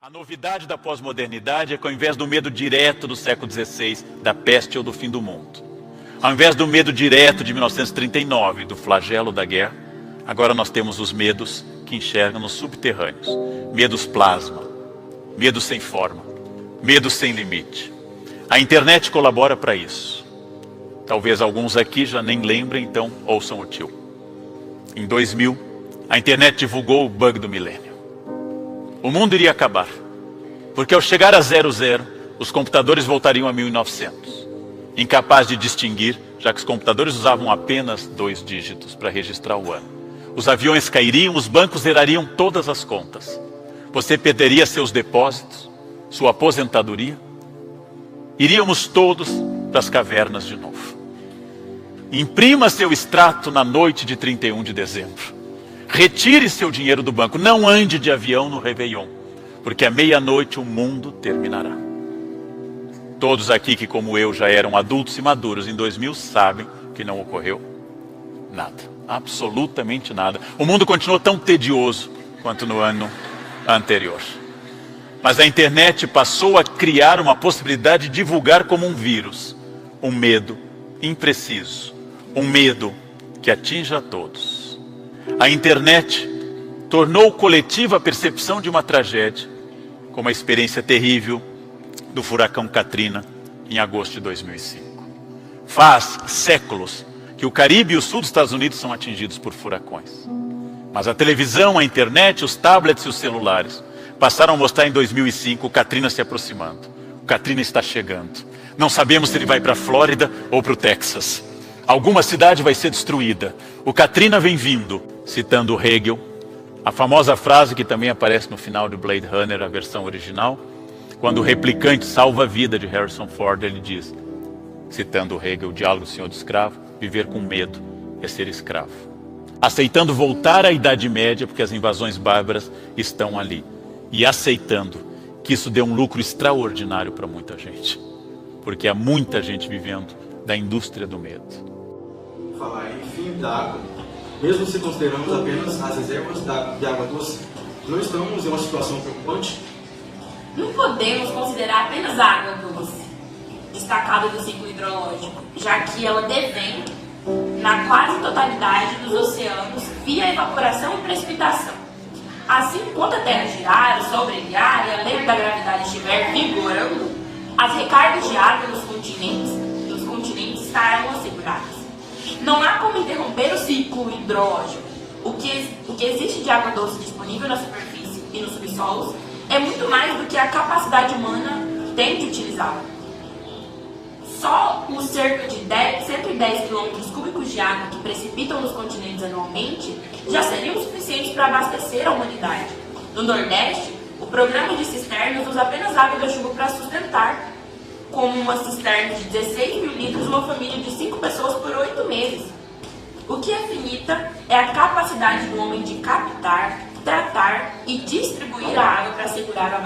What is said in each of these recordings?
A novidade da pós-modernidade é que ao invés do medo direto do século XVI, da peste ou do fim do mundo, ao invés do medo direto de 1939, do flagelo da guerra, agora nós temos os medos que enxergam nos subterrâneos. Medos plasma, medos sem forma, medos sem limite. A internet colabora para isso. Talvez alguns aqui já nem lembrem, então ouçam o tio. Em 2000, a internet divulgou o bug do milênio. O mundo iria acabar, porque ao chegar a 00, os computadores voltariam a 1900. Incapaz de distinguir, já que os computadores usavam apenas 2 dígitos para registrar o ano. Os aviões cairiam, os bancos zerariam todas as contas. Você perderia seus depósitos, sua aposentadoria. Iríamos todos para as cavernas de novo. Imprima seu extrato na noite de 31 de dezembro. Retire seu dinheiro do banco. Não ande de avião no Réveillon, porque à meia-noite o mundo terminará. Todos aqui que, como eu, já eram adultos e maduros em 2000, sabem que não ocorreu nada. Absolutamente nada. O mundo continuou tão tedioso quanto no ano anterior. Mas a internet passou a criar uma possibilidade de divulgar como um vírus um medo impreciso, um medo que atinge a todos. A internet tornou coletiva a percepção de uma tragédia, como a experiência terrível do furacão Katrina em agosto de 2005. Faz séculos que o Caribe e o sul dos Estados Unidos são atingidos por furacões. Mas a televisão, a internet, os tablets e os celulares passaram a mostrar em 2005 o Katrina se aproximando. O Katrina está chegando. Não sabemos se ele vai para a Flórida ou para o Texas. Alguma cidade vai ser destruída. O Katrina vem vindo, citando Hegel. A famosa frase que também aparece no final de Blade Runner, a versão original, quando o replicante salva a vida de Harrison Ford, ele diz, citando Hegel, o diálogo do Senhor do Escravo, viver com medo é ser escravo. Aceitando voltar à Idade Média, porque as invasões bárbaras estão ali. E aceitando que isso dê um lucro extraordinário para muita gente. Porque há muita gente vivendo da indústria do medo. Falar em fim d'água, mesmo se consideramos apenas as reservas de água doce, não estamos em uma situação preocupante? Não podemos considerar apenas a água doce, destacada do ciclo hidrológico, já que ela devém na quase totalidade dos oceanos via evaporação e precipitação. Assim, enquanto a Terra girar, o Sol brilhar e a lei da gravidade estiver vigorando, as recargas de água dos continentes estarão asseguradas. Não há como interromper o ciclo hidrológico. O que existe de água doce disponível na superfície e nos subsolos é muito mais do que a capacidade humana tem de utilizá-la. Só os cerca de 110 km³ de água que precipitam nos continentes anualmente já seriam suficientes para abastecer a humanidade. No Nordeste, o programa de cisternas usa apenas água da chuva para sustentar, como uma cisterna de 16 mil litros, uma família de 5 pessoas por 8 meses. O que é finita é a capacidade do homem de captar, tratar e distribuir a água para assegurar o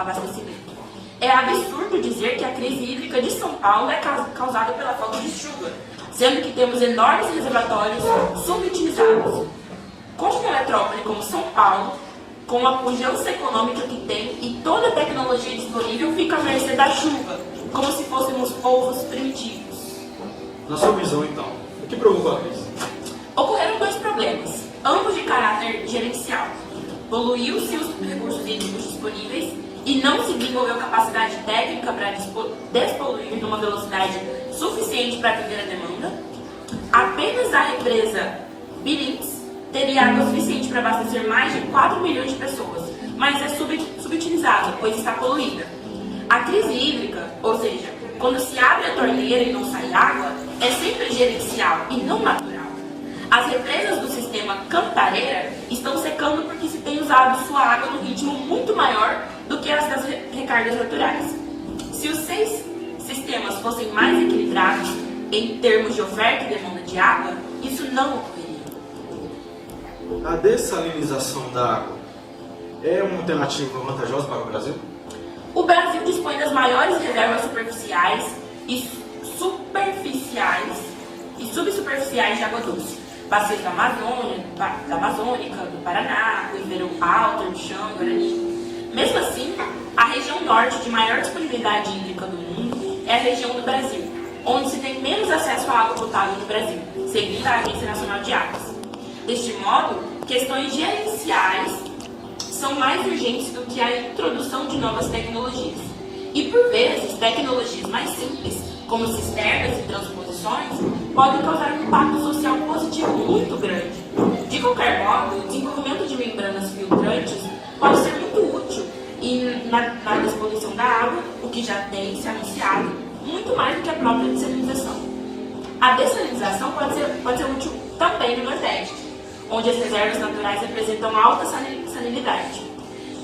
abastecimento. É absurdo dizer que a crise hídrica de São Paulo é causada pela falta de chuva, sendo que temos enormes reservatórios subutilizados. Com uma metrópole como São Paulo, com a pujança econômica que tem e toda a tecnologia disponível, fica à mercê da chuva, como se fôssemos povos primitivos. Na sua visão, então, o que provoca isso? Ocorreram 2 problemas, ambos de caráter gerencial. Poluiu-se os recursos hídricos disponíveis e não se desenvolveu capacidade técnica para despoluir numa velocidade suficiente para atender a demanda. Apenas a represa Billings teria água suficiente para abastecer mais de 4 milhões de pessoas, mas é subutilizada, pois está poluída. A crise hídrica, ou seja, quando se abre a torneira e não sai água, é sempre gerencial e não natural. As represas do sistema Cantareira estão secando porque se tem usado sua água num ritmo muito maior do que as das recargas naturais. Se os 6 sistemas fossem mais equilibrados em termos de oferta e demanda de água, isso não ocorreria. A dessalinização da água é uma alternativa vantajosa para o Brasil? O Brasil dispõe das maiores reservas superficiais e subsuperficiais de água doce. Bacias da Amazônica, do Paraná, do Ribeirão Alto, do Chão, Guarani. Mesmo assim, região norte de maior disponibilidade hídrica do mundo é a região do Brasil, onde se tem menos acesso à água potável no Brasil, segundo a Agência Nacional de Águas. Deste modo, questões gerenciais são mais urgentes do que a introdução de novas tecnologias. E, por vezes, tecnologias mais simples, como cisternas e transposições, podem causar um impacto social positivo muito grande. De qualquer modo, o desenvolvimento de membranas filtrantes pode ser muito útil na disposição da água, o que já tem se anunciado, muito mais do que a própria dessalinização. A dessalinização pode ser útil também no Nordeste, onde as reservas naturais apresentam alta salinidade.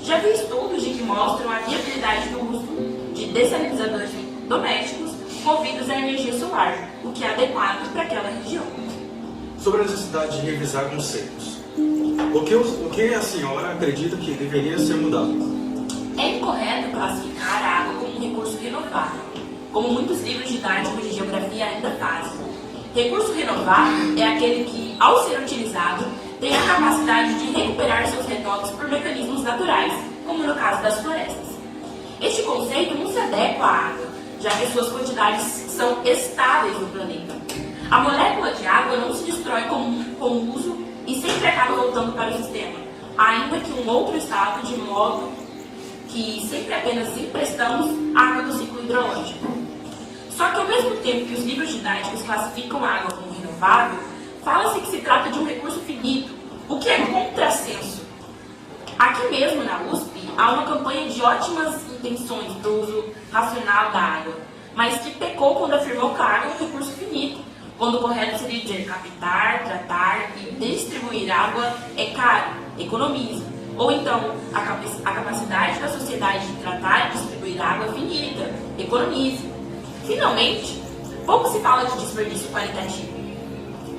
Já vi estudos que mostram a viabilidade do uso de dessalinizadores domésticos movidos à energia solar, o que é adequado para aquela região. Sobre a necessidade de revisar conceitos, o que a senhora acredita que deveria ser mudado? É incorreto classificar a água como um recurso renovável, como muitos livros didáticos de geografia ainda fazem. Recurso renovável é aquele que, ao ser utilizado, tem a capacidade de recuperar seus retoques por mecanismos naturais, como no caso das florestas. Este conceito não se adequa à água, já que suas quantidades são estáveis no planeta. A molécula de água não se destrói com o uso e sempre acaba voltando para o sistema, ainda que um outro estado, de modo que sempre apenas emprestamos água do ciclo hidrológico. Só que ao mesmo tempo que os livros didáticos classificam a água como renovável, fala-se que se trata de um recurso finito, o que é contrassenso. Aqui mesmo na USP há uma campanha de ótimas intenções para o uso racional da água, mas que pecou quando afirmou que a água é um recurso finito, quando o correto seria dizer captar, tratar e distribuir água é caro, economiza. Ou então, a capacidade da sociedade de tratar e distribuir água é finita, economiza. Finalmente, pouco se fala de desperdício qualitativo,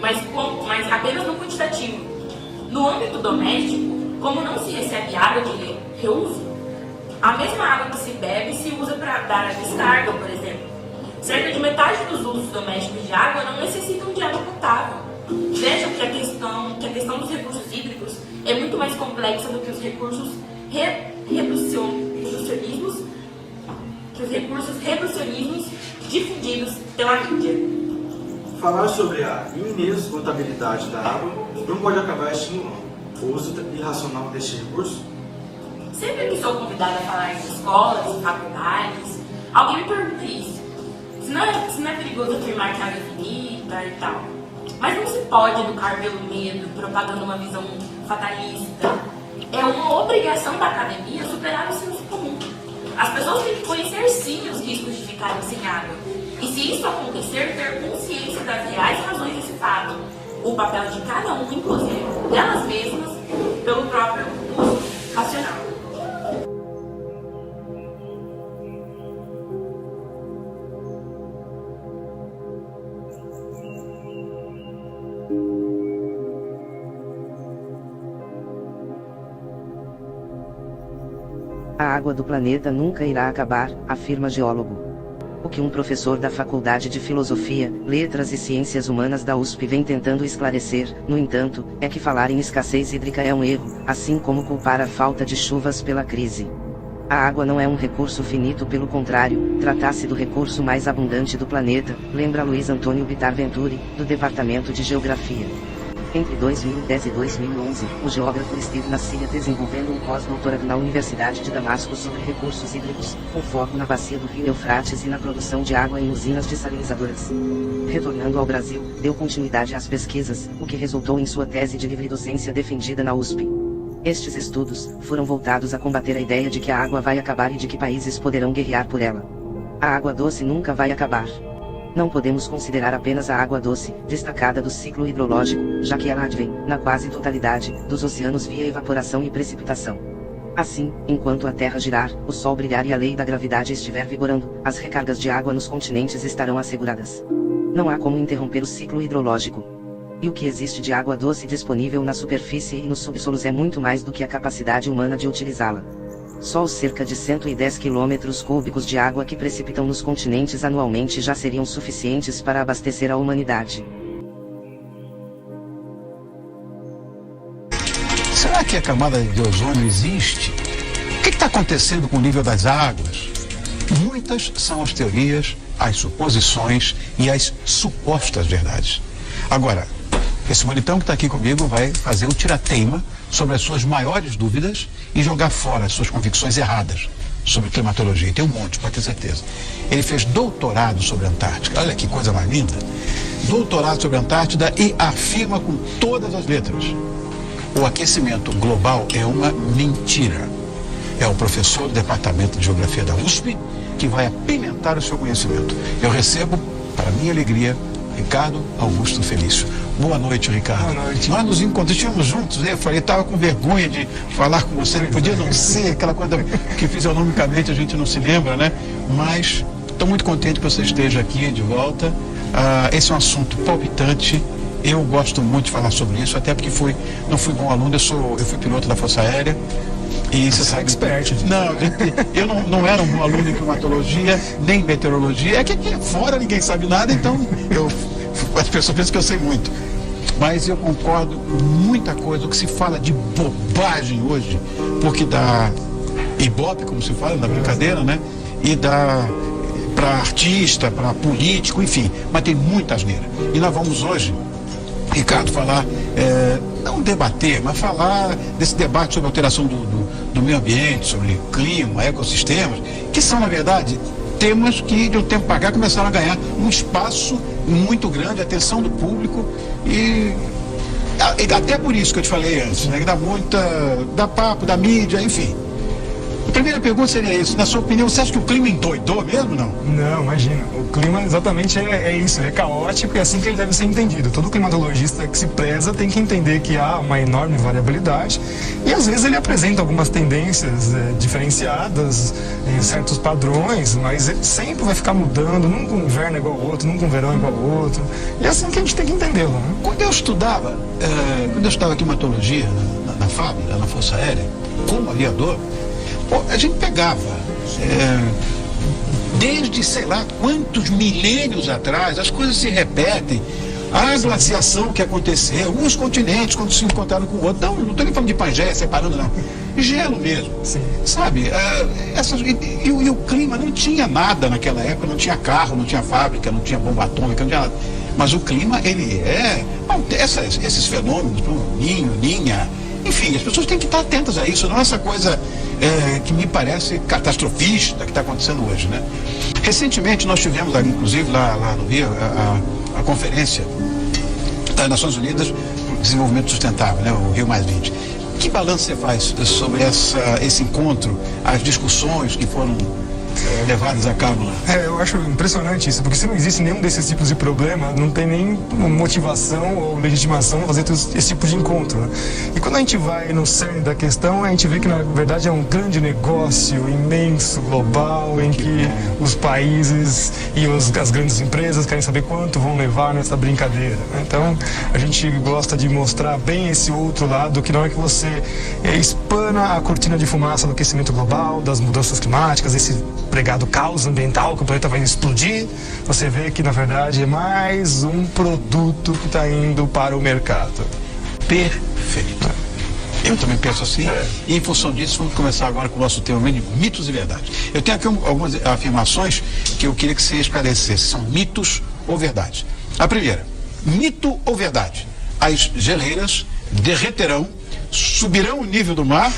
mas apenas no quantitativo. No âmbito doméstico, como não se recebe água de reuso, a mesma água que se bebe se usa para dar a descarga, por exemplo. Cerca de metade dos usos domésticos de água não necessitam de água potável. Vejam que a questão dos recursos hídricos é muito mais complexa do que os recursos reducionismos difundidos pela mídia. Falar sobre a inesgotabilidade da água não pode acabar estimulando o uso irracional deste recurso? Sempre que sou convidada a falar em escolas e faculdades, alguém me pergunta isso. Se não é perigoso afirmar que a água é finita e tal. Mas não se pode educar pelo medo, propagando uma visão fatalista. É uma obrigação da academia superar o senso comum. As pessoas têm que conhecer sim os riscos de ficarem sem água. E se isso acontecer, ter consciência das reais razões desse fato. O papel de cada um, inclusive delas mesmas, pelo próprio uso racional. A água do planeta nunca irá acabar, afirma geólogo. O que um professor da Faculdade de Filosofia, Letras e Ciências Humanas da USP vem tentando esclarecer, no entanto, é que falar em escassez hídrica é um erro, assim como culpar a falta de chuvas pela crise. A água não é um recurso finito, pelo contrário, trata-se do recurso mais abundante do planeta, lembra Luiz Antônio Bittar Venturi, do Departamento de Geografia. Entre 2010 e 2011, o geógrafo esteve na Síria desenvolvendo um pós-doutorado na Universidade de Damasco sobre recursos hídricos, com foco na bacia do rio Eufrates e na produção de água em usinas dessalinizadoras. Retornando ao Brasil, deu continuidade às pesquisas, o que resultou em sua tese de livre docência defendida na USP. Estes estudos foram voltados a combater a ideia de que a água vai acabar e de que países poderão guerrear por ela. A água doce nunca vai acabar. Não podemos considerar apenas a água doce, destacada do ciclo hidrológico, já que ela advém, na quase totalidade, dos oceanos via evaporação e precipitação. Assim, enquanto a Terra girar, o Sol brilhar e a lei da gravidade estiver vigorando, as recargas de água nos continentes estarão asseguradas. Não há como interromper o ciclo hidrológico. E o que existe de água doce disponível na superfície e nos subsolos é muito mais do que a capacidade humana de utilizá-la. Só os cerca de 110 quilômetros cúbicos de água que precipitam nos continentes anualmente já seriam suficientes para abastecer a humanidade. Será que a camada de ozônio existe? que está acontecendo com o nível das águas? Muitas são as teorias, as suposições e as supostas verdades. Agora, esse bonitão que está aqui comigo vai fazer o tira-teima sobre as suas maiores dúvidas e jogar fora as suas convicções erradas sobre climatologia. E tem um monte, pode ter certeza. Ele fez doutorado sobre a Antártica. Olha que coisa mais linda. Doutorado sobre a Antártida e afirma com todas as letras: o aquecimento global é uma mentira. É o professor do Departamento de Geografia da USP que vai apimentar o seu conhecimento. Eu recebo, para minha alegria, Ricardo Augusto Felício. Boa noite, Ricardo. Boa noite. Nós nos encontramos juntos, né? Eu falei, estava com vergonha de falar com você, não podia não ser aquela coisa que fisionomicamente a gente não se lembra, né? Mas estou muito contente que você esteja aqui de volta. Esse é um assunto palpitante. Eu gosto muito de falar sobre isso, até porque não fui bom aluno, eu fui piloto da Força Aérea. E você sabe, expert. Não, eu não era um bom aluno em climatologia, nem meteorologia. É que aqui fora ninguém sabe nada, então as pessoas pensam que eu sei muito. Mas eu concordo com muita coisa. O que se fala de bobagem hoje, porque dá ibope, como se fala, na brincadeira, né? E dá para artista, para político, enfim. Mas tem muita asneira. E nós vamos hoje, Ricardo, falar, não debater, mas falar desse debate sobre a alteração do meio ambiente, sobre clima, ecossistemas, que são, na verdade, temas que de um tempo para cá começaram a ganhar um espaço muito grande, a atenção do público e até por isso que eu te falei antes, né, que dá papo, da mídia, enfim. A primeira pergunta seria isso, na sua opinião, você acha que o clima endoidou mesmo, não? Não, imagina. O clima exatamente é isso, é caótico e é assim que ele deve ser entendido. Todo climatologista que se preza tem que entender que há uma enorme variabilidade e às vezes ele apresenta algumas tendências diferenciadas em certos padrões, mas ele sempre vai ficar mudando, nunca um inverno é igual ao outro, nunca um verão é igual ao outro. E é assim que a gente tem que entendê-lo, né? Quando eu estudava climatologia na FAB, na Força Aérea, como aviador, a gente pegava, desde sei lá quantos milênios atrás, as coisas se repetem. A glaciação que aconteceu, uns continentes quando se encontraram com o outro. Não estou nem falando de Pangeia, separando, não. Gelo mesmo. Sim. Sabe? E o clima não tinha nada naquela época, não tinha carro, não tinha fábrica, não tinha bomba atômica, não tinha nada. Mas o clima, ele esses fenômenos, ninho, ninha. Enfim, as pessoas têm que estar atentas a isso, não essa coisa que me parece catastrofista que está acontecendo hoje, né? Recentemente nós tivemos, inclusive lá no Rio, a conferência das Nações Unidas para o Desenvolvimento Sustentável, né? O Rio +20. Que balanço você faz sobre esse encontro, as discussões que foram levadas a cabo lá? Eu acho impressionante isso, porque se não existe nenhum desses tipos de problema, não tem nem motivação ou legitimação para fazer esse tipo de encontro, né? E quando a gente vai no cerne da questão, a gente vê que na verdade é um grande negócio imenso, global, em que os países e as grandes empresas querem saber quanto vão levar nessa brincadeira, né? Então a gente gosta de mostrar bem esse outro lado, que não é que você espana a cortina de fumaça do aquecimento global, das mudanças climáticas, esse pregado caos ambiental, que o planeta vai explodir. Você vê que na verdade é mais um produto que está indo para o mercado. Perfeito. Eu também penso assim, e em função disso vamos começar agora com o nosso tema de mitos e verdades. Eu tenho aqui algumas afirmações que eu queria que você esclarecesse. São mitos ou verdades? A primeira, mito ou verdade? As geleiras derreterão, subirão o nível do mar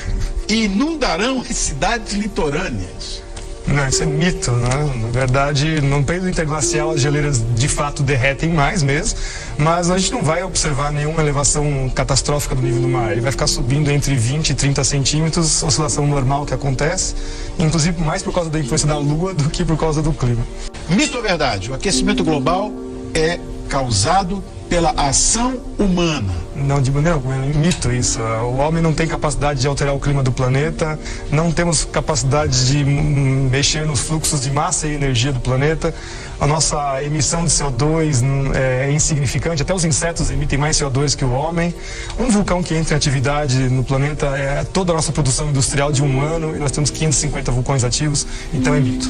e inundarão as cidades litorâneas. Não, isso é mito, né? Na verdade, no período interglacial as geleiras de fato derretem mais mesmo, mas a gente não vai observar nenhuma elevação catastrófica do nível do mar. Ele vai ficar subindo entre 20 e 30 centímetros, oscilação normal que acontece, inclusive mais por causa da influência da Lua do que por causa do clima. Mito ou verdade? O aquecimento global é causado pela ação humana. Não, de maneira alguma, é um mito isso. O homem não tem capacidade de alterar o clima do planeta, não temos capacidade de mexer nos fluxos de massa e energia do planeta. A nossa emissão de CO2 é insignificante, até os insetos emitem mais CO2 que o homem. Um vulcão que entra em atividade no planeta é toda a nossa produção industrial de um ano, e nós temos 550 vulcões ativos, então é mito.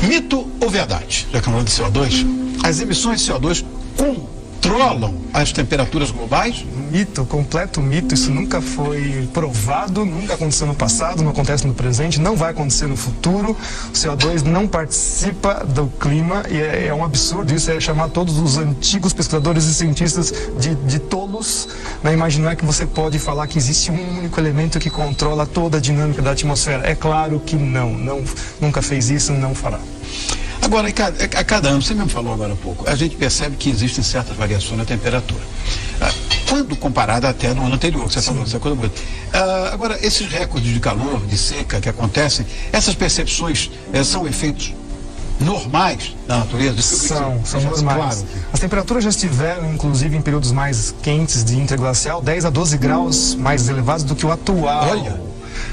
Mito ou verdade? Já que falando de CO2, as emissões de CO2 com controlam as temperaturas globais? Mito, completo mito. Isso nunca foi provado, nunca aconteceu no passado, não acontece no presente, não vai acontecer no futuro. O CO2 não participa do clima e é um absurdo isso, é chamar todos os antigos pesquisadores e cientistas de tolos, né? Imaginar que você pode falar que existe um único elemento que controla toda a dinâmica da atmosfera. É claro que não, nunca fez isso, não fará. Agora, a cada ano, você mesmo falou agora há pouco, a gente percebe que existem certas variações na temperatura. Quando comparada até no ano anterior, que você falou, essa coisa bonita. Agora, esses recordes de calor, de seca que acontecem, essas percepções são efeitos normais da natureza? São normais. Claro. As temperaturas já estiveram, inclusive, em períodos mais quentes de interglacial, 10 a 12 graus mais elevados do que o atual. Olha!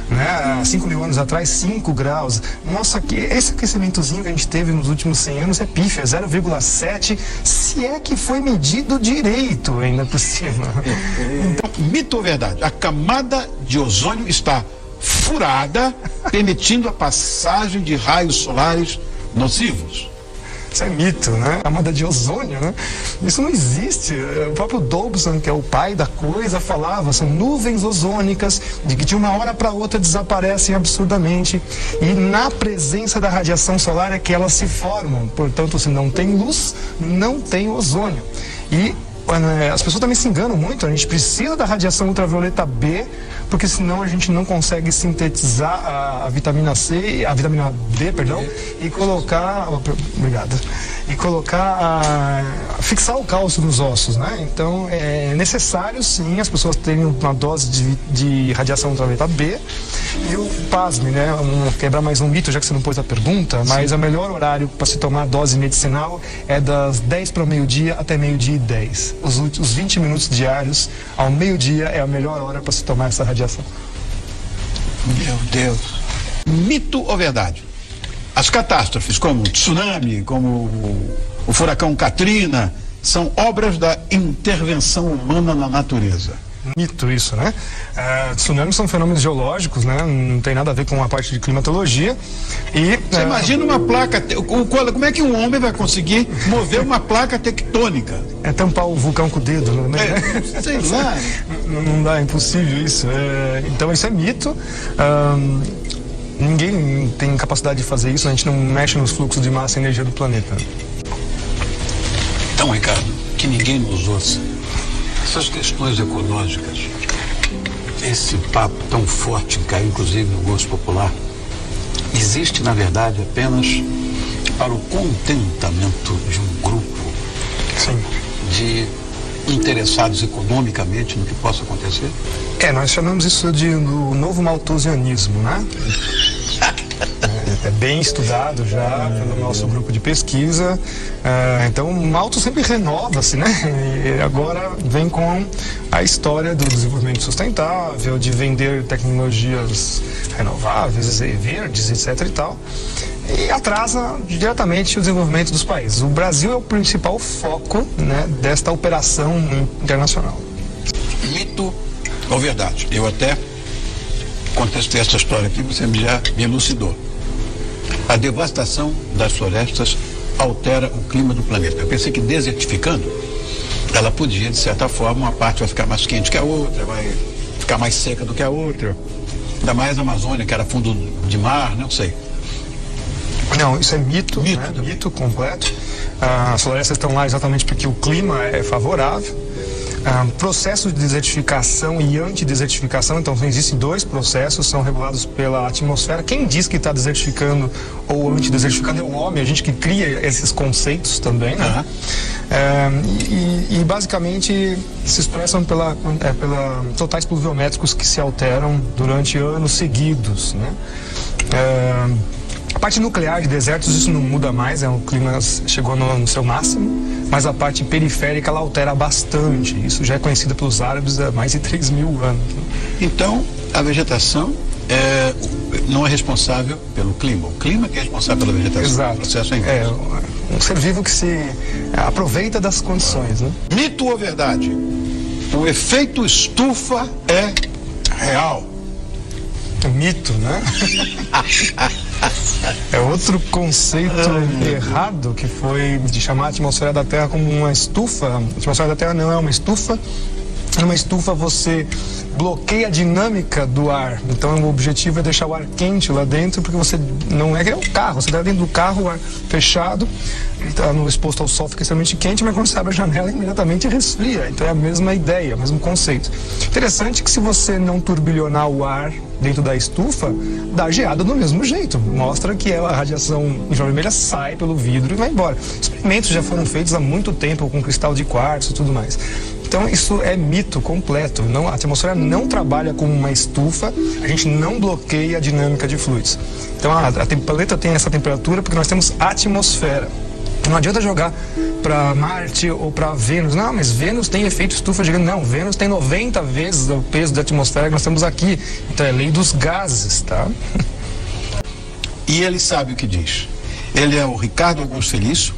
Né? Há 5 mil anos atrás, 5 graus. Nossa, esse aquecimentozinho que a gente teve nos últimos 100 anos é pífio, é 0,7, se é que foi medido direito ainda por cima. Então, mito ou verdade? A camada de ozônio está furada, permitindo a passagem de raios solares nocivos. Isso é mito, né? Camada de ozônio, né? Isso não existe. O próprio Dobson, que é o pai da coisa, falava, são nuvens ozônicas de que de uma hora para outra desaparecem absurdamente. E na presença da radiação solar é que elas se formam. Portanto, se não tem luz, não tem ozônio. E as pessoas também se enganam muito. A gente precisa da radiação ultravioleta B, porque senão a gente não consegue sintetizar a vitamina C, a vitamina D, perdão, e colocar, obrigado, e colocar, fixar o cálcio nos ossos, né? Então é necessário sim as pessoas terem uma dose de radiação ultravioleta B. E o pasme, né? Quebrar mais um mito, já que você não pôs a pergunta, mas o melhor horário para se tomar a dose medicinal é das 10 para o meio-dia até meio-dia e 10. Os 20 minutos diários ao meio-dia é a melhor hora para se tomar essa radiação. Meu Deus. Mito ou verdade? As catástrofes, como o tsunami, como o furacão Katrina, são obras da intervenção humana na natureza. Mito isso, né? Tsunamis são fenômenos geológicos, né? Não tem nada a ver com a parte de climatologia. E você imagina uma placa, como é que um homem vai conseguir mover uma placa tectônica? É tampar o vulcão com o dedo, né? Sei lá. Não dá, é impossível isso. Então isso é mito. Ninguém tem capacidade de fazer isso, a gente não mexe nos fluxos de massa e energia do planeta. Então, Ricardo, que ninguém nos ouça. Essas questões ecológicas, esse papo tão forte que caiu inclusive no gosto popular, existe na verdade apenas para o contentamento de um grupo de interessados economicamente no que possa acontecer? Nós chamamos isso de novo malthusianismo, né? É bem estudado já pelo nosso grupo de pesquisa. Então o Malthus sempre renova-se, né? E agora vem com a história do desenvolvimento sustentável, de vender tecnologias renováveis, verdes, etc. e tal. E atrasa diretamente o desenvolvimento dos países. O Brasil é o principal foco, né, desta operação internacional. Mito ou verdade? Eu até contestei essa história aqui, você já me elucidou. A devastação das florestas altera o clima do planeta. Eu pensei que desertificando, ela podia, de certa forma, uma parte vai ficar mais quente que a outra, vai ficar mais seca do que a outra. Ainda mais a Amazônia, que era fundo de mar, não sei. Não, isso é mito, né? Mito completo. As florestas estão lá exatamente porque o clima é favorável. Processos de desertificação e antidesertificação, então existem dois processos, são regulados pela atmosfera. Quem diz que está desertificando ou antidesertificando é o homem, a gente que cria esses conceitos também, né? E basicamente se expressam pela totais pluviométricos que se alteram durante anos seguidos, né? A parte nuclear de desertos, isso não muda mais, o clima chegou no seu máximo, mas a parte periférica ela altera bastante. Isso já é conhecido pelos árabes há mais de 3.000 anos. Então, a vegetação não é responsável pelo clima. O clima que é responsável pela vegetação. Exato. O processo é inverso. Um ser vivo que se aproveita das condições, né? Mito ou verdade? O efeito estufa é real. Mito, né? É outro conceito errado que foi de chamar a atmosfera da Terra como uma estufa. A atmosfera da Terra não é uma estufa. Numa estufa você bloqueia a dinâmica do ar. Então o objetivo é deixar o ar quente lá dentro, porque você não é que é um carro. Você está dentro do carro, o ar fechado, está exposto ao sol, fica extremamente quente, mas quando você abre a janela imediatamente resfria. Então é a mesma ideia, o mesmo conceito. Interessante que se você não turbilhonar o ar dentro da estufa, dá geada do mesmo jeito. Mostra que a radiação infravermelha sai pelo vidro e vai embora. Experimentos já foram feitos há muito tempo com cristal de quartzo e tudo mais. Então isso é mito completo. Não, a atmosfera não trabalha como uma estufa, a gente não bloqueia a dinâmica de fluidos. Então a planeta tem essa temperatura porque nós temos atmosfera. Não adianta jogar para Marte ou para Vênus. Não, mas Vênus tem efeito estufa gigante. Não, Vênus tem 90 vezes o peso da atmosfera que nós temos aqui. Então é lei dos gases, tá? E ele sabe o que diz. Ele é o Ricardo Augusto Felício,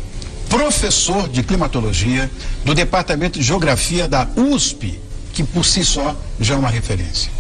professor de climatologia do Departamento de Geografia da USP, que por si só já é uma referência.